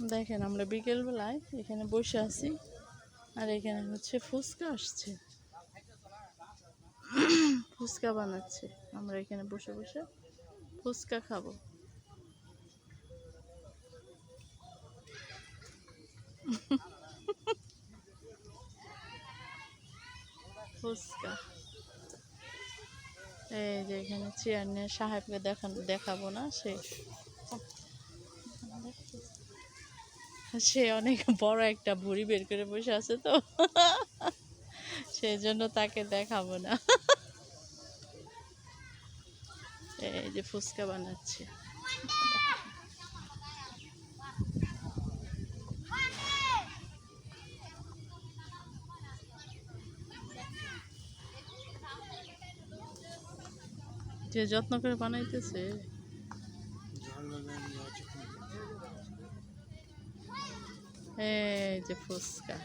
দেখেন আমরা বিকেলবেলায় এখানে বসে আছি আর এখানে হচ্ছে ফুচকা আসছে, ফুচকা বানাচ্ছে। আমরা এখানে বসে বসে ফুচকা খাবো। ফুচকা এই যে এখানে চেয়ার নিয়ে সাহেবকে দেখাবো না, সে অনেক বড় একটা ভুঁড়ি বের করে বসে আছে তো সেই জন্য তাকে দেখাবো না। এই যে ফুচকা বানাচ্ছে। যে যত্ন করে বানাইতেছে। এই যে ফুচকা,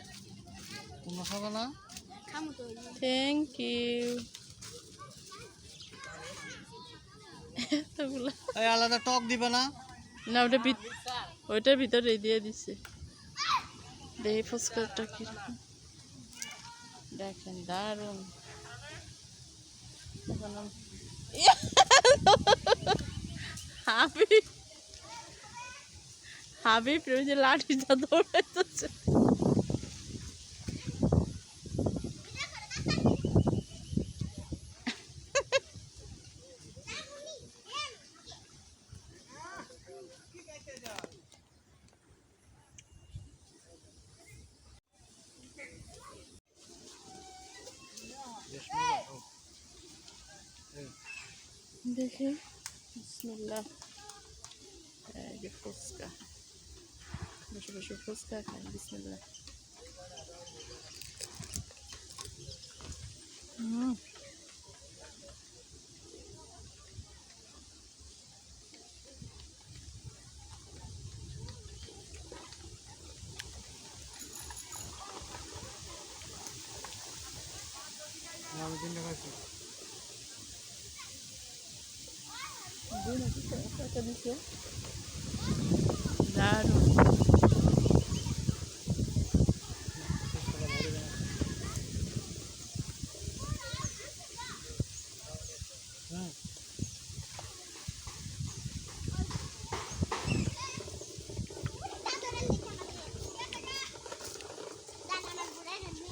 থ্যাংক ইউ। আলাদা টক দিবে না? না, ওইটার ভিতরে দিয়ে দিছে। দেখি ফুচকাটা কিরকম, দেখেন দারুন। হাবিব হাবিব ওই যে লাঠিটা দৌড়াইতেছে। দেখি বিসমিল্লাহ। এই যে ফুচকা, বসে বসে ফুচকা খাই। বিসমিল্লাহ। দারুন।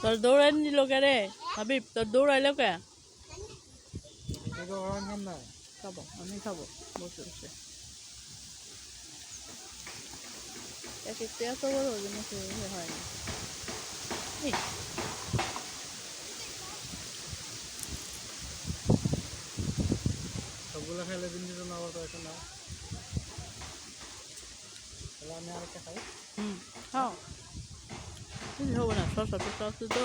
তোর দৌড়াই নিল কে রে হাবিব? তোর দৌড়াইলো কে? খাবো, আমি খাবো বসে বসে। এক একটু এত বড় জন্য হয় না। সবগুলো খাইলে দিন দিত না, আবার কয়েকটা না। তাহলে আমি আরেকটা খাই। খাও, হবে না, শসা টসা আছে তো।